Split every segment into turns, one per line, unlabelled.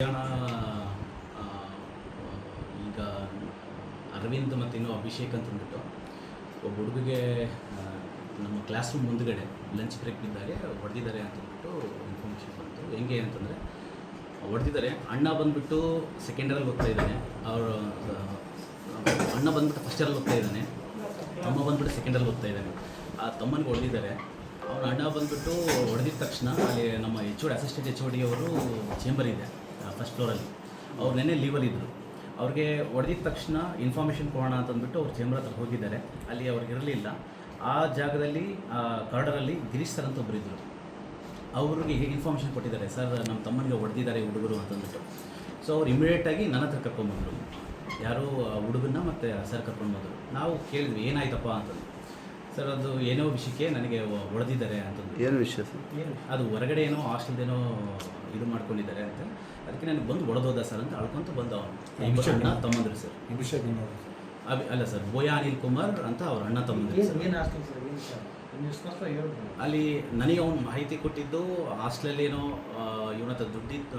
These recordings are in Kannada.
ಕಲ್ಯಾಣ ಆ, ಈಗ ಅರವಿಂದ್ ಮತ್ತು ಇನ್ನೂ ಅಭಿಷೇಕ್ ಅಂತಂದ್ಬಿಟ್ಟು ಒಬ್ಬ ಹುಡುಗಿಗೆ ನಮ್ಮ ಕ್ಲಾಸ್ ರೂಮ್ ಮುಂದುಗಡೆ ಲಂಚ್ ಬ್ರೇಕ್ ಬಿದ್ದಾಗ ಹೊಡೆದಿದ್ದಾರೆ ಅಂತಂದ್ಬಿಟ್ಟು ಇನ್ಫಾರ್ಮೇಷನ್ ಬಂತು. ಹೆಂಗೆ ಅಂತಂದರೆ ಹೊಡೆದಿದ್ದಾರೆ. ಅಣ್ಣ ಬಂದುಬಿಟ್ಟು ಸೆಕೆಂಡ್ ಇಯರಲ್ಲಿ ಓದ್ತಾ ಇದ್ದಾನೆ. ಅವರು ಅಣ್ಣ ಬಂದುಬಿಟ್ಟು ಫಸ್ಟ್ ಇಯರಲ್ಲಿ ಓದ್ತಾ ಇದ್ದಾನೆ, ತಮ್ಮ ಬಂದುಬಿಟ್ಟು ಸೆಕೆಂಡ್ ಇಯರಲ್ಲಿ ಓದ್ತಾ ಇದ್ದಾನೆ. ಆ ತಮ್ಮನಿಗೆ ಹೊಡೆದಿದ್ದಾರೆ. ಅವನ ಅಣ್ಣ ಬಂದುಬಿಟ್ಟು ಹೊಡೆದಿದ ತಕ್ಷಣ ಅಲ್ಲಿ ನಮ್ಮ ಅಸಿಸ್ಟೆಂಟ್ ಎಚ್ ಒ ಡಿ ಅವರು ಚೇಂಬರ್ ಇದೆ ಫಸ್ಟ್ ಫ್ಲೋರಲ್ಲಿ. ಅವ್ರು ನೆನ್ನೆ ಲೀವಲ್ಲಿದ್ದರು. ಅವ್ರಿಗೆ ಹೊಡೆದಿದ ತಕ್ಷಣ ಇನ್ಫಾರ್ಮೇಷನ್ ಕೊಡೋಣ ಅಂತಂದ್ಬಿಟ್ಟು ಅವ್ರು ಚೇಂಬರ್ ಹತ್ರ ಹೋಗಿದ್ದಾರೆ. ಅಲ್ಲಿ ಅವ್ರಿಗೆ ಇರಲಿಲ್ಲ. ಆ ಜಾಗದಲ್ಲಿ ಕಾರ್ಡರಲ್ಲಿ ಗಿರೀಶ್ ಸರ್ ಅಂತ ಒಬ್ಬರು ಇದ್ದರು. ಅವ್ರಿಗೆ ಇನ್ಫಾರ್ಮೇಷನ್ ಕೊಟ್ಟಿದ್ದಾರೆ, ಸರ್ ನಮ್ಮ ತಮ್ಮನಿಗೆ ಹೊಡೆದಿದ್ದಾರೆ ಹುಡುಗರು ಅಂತಂದ್ಬಿಟ್ಟು. ಸೊ ಅವ್ರು ಇಮಿಡಿಯೇಟಾಗಿ ನನ್ನ ಹತ್ರ ಕರ್ಕೊಂಡ್ಬಂದರು. ಯಾರು ಹುಡುಗನ್ನ ಮತ್ತು ಸರ್ ಕರ್ಕೊಂಡ್ಬಂದರು. ನಾವು ಕೇಳಿದ್ವಿ ಏನಾಯ್ತಪ್ಪ ಅಂತಂದು. ಸರ್ ಅದು ಏನೋ ವಿಷಯಕ್ಕೆ ನನಗೆ ಹೊಡೆದಿದ್ದಾರೆ ಅಂತಂದು.
ಏನು ವಿಷಯ ಸರ್?
ಅದು ಹೊರಗಡೆ ಏನೋ ಹಾಸ್ಟೆಲ್ದೇನೋ ಇದು ಮಾಡ್ಕೊಂಡಿದ್ದಾರೆ ಅಂತ, ಅದಕ್ಕೆ ನನಗೆ ಬಂದು ಹೊಡೆದೋದ ಸರ್ ಅಂತ ಅಳ್ಕೊಂತ ಬಂದ ಅವನು. ಅಣ್ಣ ತಮ್ಮಂದ್ರು ಸರ್. ಅಲ್ಲ ಸರ್, ಬೋಯಾ ಅನಿಲ್ ಕುಮಾರ್ ಅಂತ ಅವ್ರ ಅಣ್ಣ ತಮ್ಮಂದ್ರು ಸರ್. ಅಲ್ಲಿ ನನಗೆ ಅವ್ನು ಮಾಹಿತಿ ಕೊಟ್ಟಿದ್ದು ಹಾಸ್ಟೆಲಲ್ಲಿ ಏನೋ ಇವನ ಹತ್ರ ದುಡ್ಡಿತ್ತು,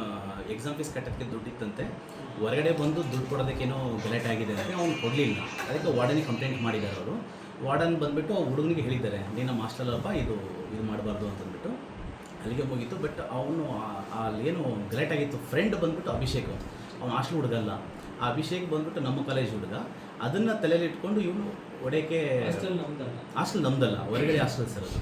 ಎಕ್ಸಾಮ್ ಫೀಸ್ ಕಟ್ಟೋಕ್ಕೆ ದುಡ್ಡಿತ್ತಂತೆ. ಹೊರಗಡೆ ಬಂದು ದುಡ್ಡು ಕೊಡೋದಕ್ಕೇನೋ ಗಲಾಟೆ ಆಗಿದೆ ಅಂತ ಅವ್ನು ಕೊಡಲಿಲ್ಲ. ಅದಕ್ಕೆ ವಾರ್ಡನಿಗೆ ಕಂಪ್ಲೇಂಟ್ ಮಾಡಿದ್ದಾರೆ ಅವರು. ವಾರ್ಡನ್ ಬಂದುಬಿಟ್ಟು ಹುಡುಗನಿಗೆ ಹೇಳಿದ್ದಾರೆ, ನೀನು ನಮ್ಮ ಹಾಸ್ಟೆಲಪ್ಪ ಇದು ಮಾಡಬಾರ್ದು ಅಂತಂದ್ಬಿಟ್ಟು ಅಲ್ಲಿಗೆ ಹೋಗಿತ್ತು. ಬಟ್ ಅವನು ಅಲ್ಲೇನು ಗಲಾಟೆ ಆಗಿತ್ತು. ಫ್ರೆಂಡ್ ಬಂದುಬಿಟ್ಟು ಅಭಿಷೇಕ್, ಅವನು ಹಾಸ್ಟೆಲ್ ಹುಡುಗ ಅಲ್ಲ. ಆ ಅಭಿಷೇಕ್ ಬಂದುಬಿಟ್ಟು ನಮ್ಮ ಕಾಲೇಜ್ ಹುಡುಗ. ಅದನ್ನು ತಲೆಯಲ್ಲಿ ಇಟ್ಕೊಂಡು ಇವನು ಹೊಡೆಯೋಕ್ಕೆ, ಹಾಸ್ಟೆಲ್ ನಮ್ದಲ್ಲ, ಹೊರಗಡೆ ಹಾಸ್ಟೆಲ್ ಸರ್ ಅದು.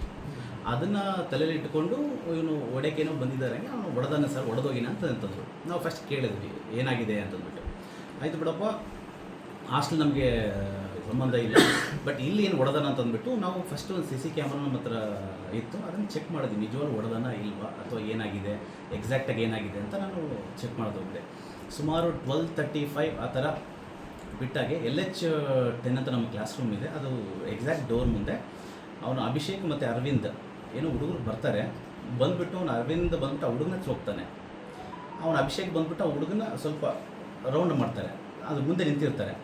ಅದನ್ನು ತಲೆಯಲ್ಲಿ ಇಟ್ಕೊಂಡು ಇವನು ಹೊಡೆಯೋಕ್ಕೇನೋ ಬಂದಿದ್ದಾರೆ. ಅವನು ಹೊಡೆದಾನೆ ಸರ್, ಹೊಡೆದೋಗಿನ ಅಂತಂದ್ರು. ನಾವು ಫಸ್ಟ್ ಕೇಳಿದ್ವಿ ಏನಾಗಿದೆ ಅಂತಂದ್ಬಿಟ್ಟು. ಆಯಿತು ಬಿಡಪ್ಪ, ಹಾಸ್ಟೆಲ್ ನಮಗೆ ಸಂಬಂಧ ಇಲ್ಲ, ಬಟ್ ಇಲ್ಲಿ ಏನು ಹೊಡೆದಾನ ಅಂತಂದ್ಬಿಟ್ಟು ನಾವು ಫಸ್ಟ್ ಒಂದು CC ಕ್ಯಾಮ್ರಾ ನಮ್ಮ ಹತ್ರ ಇತ್ತು, ಅದನ್ನು ಚೆಕ್ ಮಾಡಿದ್ವಿ. ನಿಜವಾಗ್ಲೂ ಹೊಡೆದಾನ ಇಲ್ವಾ ಅಥವಾ ಏನಾಗಿದೆ, ಎಕ್ಸಾಕ್ಟಾಗಿ ಏನಾಗಿದೆ ಅಂತ ನಾನು ಚೆಕ್ ಮಾಡೋದು ಹೋಗಿದೆ. ಸುಮಾರು 12:35 ಆ ಥರ ಬಿಟ್ಟಾಗೆ LH10 ಅಂತ ನಮ್ಮ ಕ್ಲಾಸ್ ರೂಮ್ ಇದೆ, ಅದು ಎಕ್ಸಾಕ್ಟ್ ಡೋರ್ ಮುಂದೆ ಅವನು ಅಭಿಷೇಕ್ ಮತ್ತು ಅರವಿಂದ್ ಏನೋ ಹುಡುಗರು ಬರ್ತಾರೆ. ಬಂದುಬಿಟ್ಟು ಅವನು ಅರವಿಂದ್ ಬಂದುಬಿಟ್ಟು ಆ ಹುಡುಗನ ಹೋಗ್ತಾನೆ. ಅವನು ಅಭಿಷೇಕ್ ಬಂದುಬಿಟ್ಟು ಆ ಹುಡುಗನ ಸ್ವಲ್ಪ ರೌಂಡ್ ಮಾಡ್ತಾರೆ, ಅದು ಮುಂದೆ ನಿಂತಿರ್ತಾರೆ.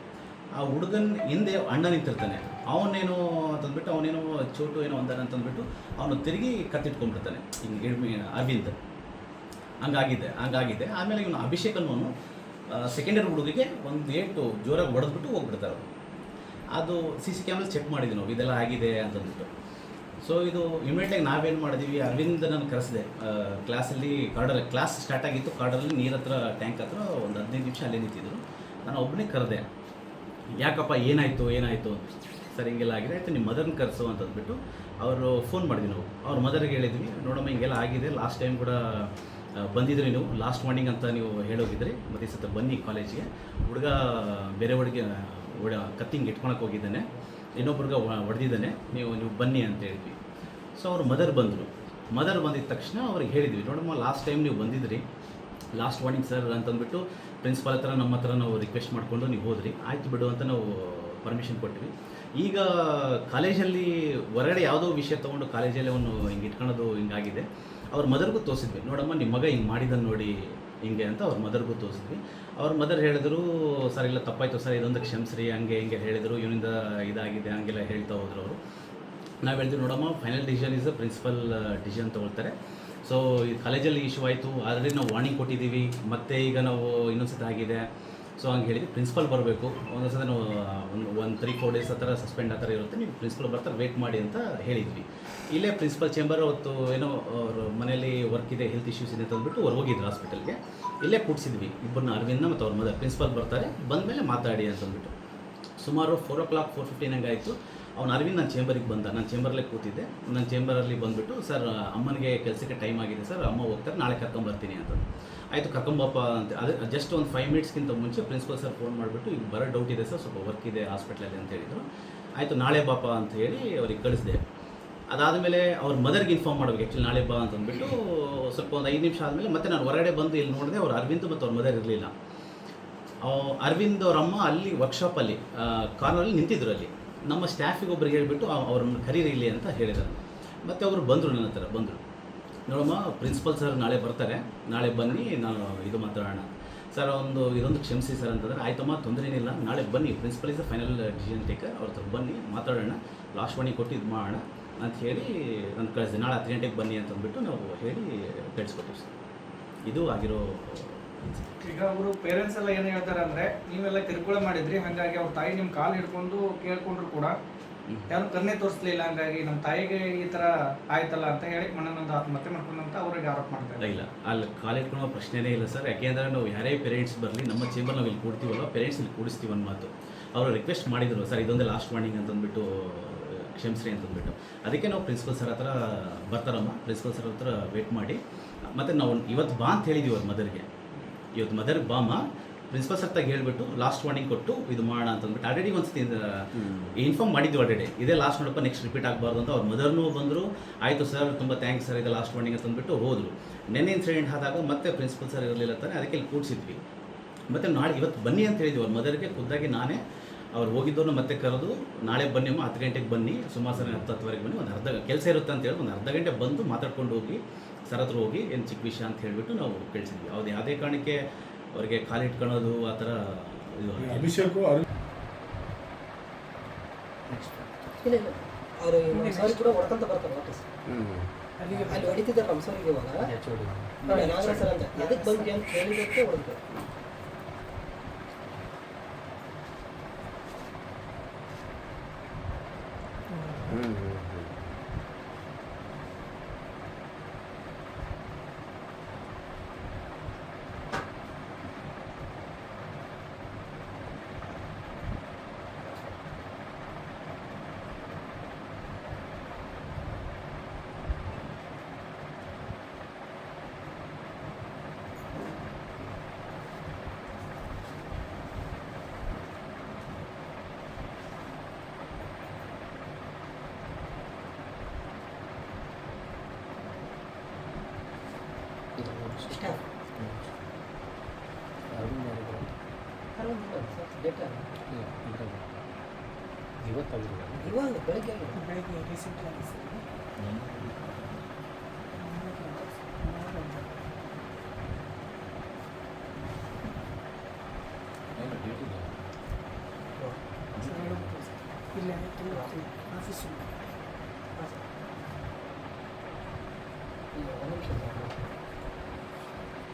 ಆ ಹುಡುಗನ ಹಿಂದೆ ಅಣ್ಣ ನಿಂತಿರ್ತಾನೆ. ಅವನೇನೋ ಅಂತಂದ್ಬಿಟ್ಟು ಅವನೇನೋ ಚೋಟು ಏನೋ ಅಂದಾನೆ ಅಂತಂದ್ಬಿಟ್ಟು ಅವನು ತಿರುಗಿ ಕತ್ತಿಟ್ಕೊಂಡ್ಬಿಡ್ತಾನೆ ಹಿಂಗೆ ಅರವಿಂದ್. ಹಂಗಾಗಿದೆ. ಆಮೇಲೆ ಇವನು ಅಭಿಷೇಕ್ ಅನ್ನೋನು ಸೆಕೆಂಡ್ ಇಯರ್ ಹುಡುಗಿಗೆ ಒಂದು ಏಟು ಜೋರಾಗಿ ಹೊಡೆದ್ಬಿಟ್ಟು ಹೋಗ್ಬಿಡ್ತಾರೆ ಅವರು. ಅದು CC ಕ್ಯಾಮ್ರಾ ಚೆಕ್ ಮಾಡಿದ್ವಿ ನಾವು, ಇದೆಲ್ಲ ಆಗಿದೆ ಅಂತಂದ್ಬಿಟ್ಟು. ಸೊ ಇದು ಇಮಿಡಿಯೇಟಾಗಿ ನಾವೇನು ಮಾಡಿದ್ವಿ, ಅರವಿಂದ್ ನಾನು ಕರೆಸಿದೆ ಕ್ಲಾಸಲ್ಲಿ. ಕ್ಲಾಸ್ ಸ್ಟಾರ್ಟ್ ಆಗಿತ್ತು, ಕಾರ್ಡರಲ್ಲಿ ನೀರ ಹತ್ರ ಟ್ಯಾಂಕ್ ಹತ್ರ ಒಂದು 15 ನಿಮಿಷ ಅಲ್ಲೇ ನಿಂತಿದ್ರು. ನಾನು ಒಬ್ಬನೇ ಕರೆದೆ, ಯಾಕಪ್ಪ ಏನಾಯಿತು ಸರ್ ಹಿಂಗೆಲ್ಲ ಆಗಿದೆ. ಆಯಿತು ನಿಮ್ಮ ಮದರ್ನ ಕರೆಸು ಅಂತಂದ್ಬಿಟ್ಟು ಅವರು ಫೋನ್ ಮಾಡಿದ್ವಿ ನಾವು. ಅವ್ರ ಮದರ್ಗೆ ಹೇಳಿದ್ವಿ, ನೋಡಮ್ಮ ಹಿಂಗೆಲ್ಲ ಆಗಿದೆ, ಲಾಸ್ಟ್ ಟೈಮ್ ಕೂಡ ಬಂದಿದ್ರಿ ನೀವು, ಲಾಸ್ಟ್ ಮಾರ್ನಿಂಗ್ ಅಂತ ನೀವು ಹೇಳೋಗಿದ್ರಿ, ಮತ್ತು ಈ ಸತ ಬನ್ನಿ ಕಾಲೇಜಿಗೆ. ಹುಡುಗ ಬೇರೆ ಹುಡುಗಿ ಕತ್ತಿಂಗ್ ಇಟ್ಕೊಳಕ್ಕೆ ಹೋಗಿದ್ದಾನೆ, ಇನ್ನೊಬ್ರಿಗೆ ಹೊಡೆದಿದ್ದಾನೆ, ನೀವು ಬನ್ನಿ ಅಂತ ಹೇಳಿದ್ವಿ. ಸೊ ಅವ್ರ ಮದರ್ ಬಂದಿದ್ದ ತಕ್ಷಣ ಅವ್ರಿಗೆ ಹೇಳಿದ್ವಿ, ನೋಡಮ್ಮ ಲಾಸ್ಟ್ ಟೈಮ್ ನೀವು ಬಂದಿದ್ರಿ, ಲಾಸ್ಟ್ ವಾರ್ನಿಂಗ್ ಸರ್ ಅಂತಂದ್ಬಿಟ್ಟು ಪ್ರಿನ್ಸಿಪಾಲ್ ಹತ್ರ ನಮ್ಮ ಹತ್ರ ನಾವು ರಿಕ್ವೆಸ್ಟ್ ಮಾಡಿಕೊಂಡು ನೀವು ಹೋದ್ರಿ, ಆಯಿತು ಬಿಡು ಅಂತ ನಾವು ಪರ್ಮಿಷನ್ ಕೊಟ್ವಿ. ಈಗ ಕಾಲೇಜಲ್ಲಿ ಹೊರಗಡೆ ಯಾವುದೋ ವಿಷಯ ತೊಗೊಂಡು ಕಾಲೇಜಲ್ಲಿ ಅವನು ಹಿಂಗೆ ಇಟ್ಕೊಳ್ಳೋದು ಹಿಂಗಾಗಿದೆ. ಅವ್ರ ಮದರ್ಗೂ ತೋರಿಸಿದ್ವಿ, ನೋಡಮ್ಮ ನಿಮ್ಮ ಮಗ ಹಿಂಗೆ ಮಾಡಿದ್ದನ್ನು ನೋಡಿ ಹಿಂಗೆ ಅಂತ ಅವ್ರ ಮದರ್ಗೂ ತೋರಿಸಿದ್ವಿ. ಅವ್ರ ಮದರ್ ಹೇಳಿದ್ರು, ಸರ್ ಇಲ್ಲ ತಪ್ಪಾಯಿತು ಸರ್, ಇದೊಂದು ಕ್ಷಮಿಸ್ರಿ, ಹಂಗೆ ಹೇಳಿದರು, ಇವನಿಂದ ಇದಾಗಿದೆ ಹಂಗೆಲ್ಲ ಹೇಳ್ತಾ ಹೋದ್ರು ಅವರು. ನಾವು ಹೇಳಿದ್ವಿ, ನೋಡಮ್ಮ final decision is principal decision ತೊಗೊಳ್ತಾರೆ. ಸೊ ಈ ಕಾಲೇಜಲ್ಲಿ ಇಶ್ಯೂ ಆಯಿತು, ಆಲ್ರೆಡಿ ನಾವು ವಾರ್ನಿಂಗ್ ಕೊಟ್ಟಿದ್ದೀವಿ, ಮತ್ತು ಈಗ ನಾವು ಇನ್ನೊಂದು ಆಗಿದೆ. ಸೊ ಹಂಗೆ ಹೇಳಿದ್ವಿ, ಪ್ರಿನ್ಸಿಪಲ್ ಬರಬೇಕು, ಒಂದೊಂದು ಸಲ ನಾವು ಒಂದು 3-4 ಡೇಸ್ ಆ ಥರ ಸಸ್ಪೆಂಡ್ ಆ ಥರ ಇರುತ್ತೆ, ನೀವು ಪ್ರಿನ್ಸಿಪಲ್ ಬರ್ತಾರೆ ವೇಟ್ ಮಾಡಿ ಅಂತ ಹೇಳಿದ್ವಿ. ಇಲ್ಲೇ ಪ್ರಿನ್ಸಿಪಲ್ ಚೇಂಬರ್ ಅವತ್ತು ಏನೋ ಅವ್ರ ಮನೆಯಲ್ಲಿ ವರ್ಕ್ ಇದೆ, ಹೆಲ್ತ್ ಇಶ್ಯೂಸ್ ಇದೆ ಅಂತ ಅಂದ್ಬಿಟ್ಟು ಅವ್ರು ಹೋಗಿದ್ರು ಹಾಸ್ಪಿಟಲ್ಗೆ. ಇಲ್ಲೇ ಕೂಡಿಸಿದ್ವಿ ಇಬ್ಬರನ್ನ, ಅರವಿಂದ ಮತ್ತು ಅವ್ರ ಮದರ್. ಪ್ರಿನ್ಸಿಪಲ್ ಬರ್ತಾರೆ, ಬಂದಮೇಲೆ ಮಾತಾಡಿ ಅಂತಂದ್ಬಿಟ್ಟು. ಸುಮಾರು 4 o'clock 4:15 ಹಂಗೆ ಆಯಿತು. ಅವ್ನು ಅರವಿಂದ್ ನನ್ನ ಚೇಂಬರಿಗೆ ಬಂದ. ನಾನು ಚೇಂಬರಲ್ಲೇ ಕೂತಿದ್ದೆ. ನನ್ನ ಚೇಂಬರಲ್ಲಿ ಬಂದುಬಿಟ್ಟು, ಸರ್ ಅಮ್ಮನಿಗೆ ಕೆಲಸಕ್ಕೆ ಟೈಮ್ ಆಗಿದೆ ಸರ್, ಅಮ್ಮ ಹೋಗ್ತಾರೆ, ನಾಳೆ ಕರ್ಕೊಂಬರ್ತೀನಿ ಅಂತ. ಆಯಿತು ಕರ್ಕೊಂಬಪ್ಪ ಅಂತ. ಅದು ಜಸ್ಟ್ ಒಂದು 5 ಮಿನಿಟ್ಸ್ಗಿಂತ ಮುಂಚೆ ಪ್ರಿನ್ಸಿಪಲ್ ಸರ್ ಫೋನ್ ಮಾಡಿಬಿಟ್ಟು, ಈಗ ಬರೋ ಡೌಟ್ ಇದೆ ಸರ್, ಸ್ವಲ್ಪ ವರ್ಕ್ ಇದೆ ಹಾಸ್ಪಿಟ್ಲಲ್ಲಿ ಅಂತ ಹೇಳಿದರು. ಆಯಿತು ನಾಳೆ ಬಾಪ ಅಂತ ಹೇಳಿ ಅವ್ರಿಗೆ ಕಳಿಸಿದೆ. ಅದಾದಮೇಲೆ ಅವ್ರ ಮದರ್ಗೆ ಇನ್ಫಾರ್ಮ್ ಮಾಡಬೇಕು, ಆ್ಯಕ್ಚುಲಿ ನಾಳೆ ಬಾ ಅಂತಂದ್ಬಿಟ್ಟು. ಸ್ವಲ್ಪ ಒಂದು 5 ನಿಮಿಷ ಆದಮೇಲೆ ಮತ್ತೆ ನಾನು ಹೊರಗಡೆ ಬಂದು ಇಲ್ಲಿ ನೋಡಿದೆ, ಅವ್ರು ಅರವಿಂದ್ ಮತ್ತು ಅವ್ರ ಮದರ್ ಇರಲಿಲ್ಲ. ಅರವಿಂದ್ ಅವ್ರ ಅಮ್ಮ ಅಲ್ಲಿ ವರ್ಕ್ಶಾಪಲ್ಲಿ ಕಾರ್ನಲ್ಲಿ ನಿಂತಿದ್ರು. ಅಲ್ಲಿ ನಮ್ಮ ಸ್ಟಾಫಿಗೆ ಒಬ್ರಿಗೆ ಹೇಳಿಬಿಟ್ಟು ಅವ್ರನ್ನ ಕರೀರಿಲಿ ಅಂತ ಹೇಳಿದರು. ಮತ್ತು ಅವರು ಬಂದರು, ನನ್ನ ಹತ್ರ ಬಂದರು, ನೋಡಮ್ಮ ಪ್ರಿನ್ಸಿಪಲ್ ಸರ್ ನಾಳೆ ಬರ್ತಾರೆ, ನಾಳೆ ಬನ್ನಿ, ನಾನು ಇದು ಮಾತಾಡೋಣ ಸರ್, ಇದೊಂದು ಕ್ಷಮಿಸಿ ಸರ್ ಅಂತಂದರೆ. ಆಯ್ತಮ್ಮ ತೊಂದರೆ ಏನಿಲ್ಲ, ನಾಳೆ ಬನ್ನಿ, principal is final decision taker, ಅವ್ರ ಹತ್ರ ಬನ್ನಿ ಮಾತಾಡೋಣ, ಲಾಸ್ಟ್ ವಾರ್ನಿಂಗ್ ಕೊಟ್ಟು ಇದು ಮಾಡೋಣ ಅಂತ ಹೇಳಿ ನಾನು ಕಳಿಸಿದೆ. ನಾಳೆ 10 ಗಂಟೆಗೆ ಬನ್ನಿ ಅಂತಂದ್ಬಿಟ್ಟು ನಾವು ಹೇಳಿ ಕಳಿಸ್ಕೊಟ್ಟಿವಿ ಸರ್. ಇದು ಆಗಿರೋ
ಈಗ ಅವರು ಪೇರೆಂಟ್ಸ್ ಎಲ್ಲ ಏನು ಹೇಳ್ತಾರೆ ಅಂದ್ರೆ ನೀವೆಲ್ಲ ಕಿರುಕುಳ ಮಾಡಿದ್ರಿ, ಹಾಗಾಗಿ ಅವ್ರ ತಾಯಿ ನಿಮ್ಮ ಕಾಲು ಹಿಡ್ಕೊಂಡು ಕೇಳ್ಕೊಂಡ್ರು ಕೂಡ ಯಾರು ಕನ್ನೆ ತೋರಿಸ್ಲಿಲ್ಲ, ಹಂಗಾಗಿ ನಮ್ಮ ತಾಯಿಗೆ ಈ ತರ ಆಯ್ತಲ್ಲ ಅಂತ ಹೇಳಿ ಮನನೊಂದು ಆತ್ಮಹತ್ಯೆ ಮಾಡ್ಕೊಂಡಂತ ಅವ್ರಿಗೆ ಆರೋಪ ಮಾಡ್ತಾರೆ.
ಇಲ್ಲ, ಅಲ್ಲಿ ಕಾಲೇಜ್ ಕೊಡೋ ಪ್ರಶ್ನೆನೇ ಇಲ್ಲ ಸರ್. ಯಾಕೆಂದರೆ ನಾವು ಯಾರೇ ಪೇರೆಂಟ್ಸ್ ಬರಲಿ ನಮ್ಮ ಚೇಂಬರ್ ನಾವು ಇಲ್ಲಿ ಕೂಡ್ತೀವಲ್ಲ, ಪೇರೆಂಟ್ಸ್ ಇಲ್ಲಿ ಕೂಡಿಸ್ತೀವಿ ಒಂದು ಮಾತು. ಅವರು ರಿಕ್ವೆಸ್ಟ್ ಮಾಡಿದರು ಸರ್, ಇದೊಂದೇ ಲಾಸ್ಟ್ ವಾರ್ನಿಂಗ್ ಅಂತಂದ್ಬಿಟ್ಟು ಕ್ಷಮಿಸ್ರಿ ಅಂತಂದ್ಬಿಟ್ಟು. ಅದಕ್ಕೆ ನಾವು ಪ್ರಿನ್ಸಿಪಲ್ ಸರ್ ಹತ್ರ ಬರ್ತಾರಮ್ಮ, ಪ್ರಿನ್ಸಿಪಲ್ ಸರ್ ಹತ್ರ ವೇಟ್ ಮಾಡಿ, ಮತ್ತು ನಾವು ಇವತ್ತು ಬಾ ಅಂತ ಹೇಳಿದ್ದೀವಿ ಅವ್ರ ಮದರ್ಗೆ. ಇವತ್ತು ಮದರ್ಗೆ ಬಾಮ ಪ್ರಿನ್ಸಿಪಲ್ ಸರ್ ತಾಗ ಹೇಳಿಬಿಟ್ಟು ಲಾಸ್ಟ್ ವಾರ್ನಿಂಗ್ ಕೊಟ್ಟು ಇದು ಮಾಡೋಣ ಅಂತಂದ್ಬಿಟ್ಟು ಆಲ್ರೆಡಿ ಒಂದು ಸತಿ ಇನ್ಫಾರ್ಮ್ ಮಾಡಿದ್ವಿ ಆಲ್ರೆಡಿ. ಇದೇ ಲಾಸ್ಟ್ ನೋಡಪ್ಪ, ನೆಕ್ಸ್ಟ್ ರಿಪೀಟ್ ಆಗಬಾರ್ದು ಅಂತ. ಅವ್ರ ಮದರ್ನೂ ಬಂದರು, ಆಯಿತು ಸರ್ ತುಂಬ ಥ್ಯಾಂಕ್ಸ್ ಸರ್, ಇದು ಲಾಸ್ಟ್ ವಾರ್ನಿಂಗ್ ಅಂತಂದ್ಬಿಟ್ಟು ಹೋದರು. ನೆನ್ನೆ ಇನ್ಸಿಡೆಂಟ್ ಆದಾಗ ಮತ್ತೆ ಪ್ರಿನ್ಸಿಪಲ್ ಸರ್ ಇರಲಿಲ್ಲ ತಾನೆ, ಅದಕ್ಕೆ ಇಲ್ಲಿ ಕೂಡಿಸಿದ್ವಿ. ಮತ್ತು ನಾಳೆ ಇವತ್ತು ಬನ್ನಿ ಅಂತ ಹೇಳಿದ್ವಿ ಅವ್ರ ಮದರ್ಗೆ. ಖುದ್ದಾಗಿ ನಾನೇ ಅವ್ರು ಹೋಗಿದ್ದವ್ರನ್ನ ಮತ್ತೆ ಕರೆದು, ನಾಳೆ ಬನ್ನಿ ಅಮ್ಮ 10 ಗಂಟೆಗೆ ಬನ್ನಿ, ಸುಮಾರು 10-10ವರೆಗೆ ಬನ್ನಿ, ಒಂದು ಅರ್ಧ ಕೆಲಸ ಇರುತ್ತೆ ಅಂತೇಳಿ ಒಂದು ಅರ್ಧ ಗಂಟೆ ಬಂದು ಮಾತಾಡ್ಕೊಂಡು ಹೋಗಿ ಸರ್ ಹತ್ರ ಹೋಗಿ ಏನು ಚಿಕ್ಕ ವಿಷಯ ಅಂತ ಹೇಳಿಬಿಟ್ಟು ನಾವು ಕಳಿಸಿದ್ವಿ. ಯಾವುದೇ ಕಾರಣಕ್ಕೆ ಅವರಿಗೆ ಕಾಲಿಟ್ಕೊಳ್ಳೋದು ಆ ಥರ ಇದು
ಅಭಿಷೇಕ್
ಇಲ್ಲ ಅವರು ಸರ್ ಕೂಡ ಹೊಡ್ಕೊಂತ ಬರ್ತಾರೆ ವಾಪಸ್. ಅಲ್ಲಿ ಹೊಡಿತಿದ್ದಾರೆ ನಮ್ಮ ಸರಿಗೆ ಇವಾಗ ನಾಗರಾಜ್ ಸರ್ ಅಂತ ಎದಕ್ಕೆ ಬಂದ್ರಿ ಅಂತ ಹೇಳಿದಕ್ಕೆ ಹೊಡೆದ್ರು. ಇವಾಗ ಬೆಳಗ್ಗೆ ರೀಸೆಂಟ್ ಆಫೀಸ್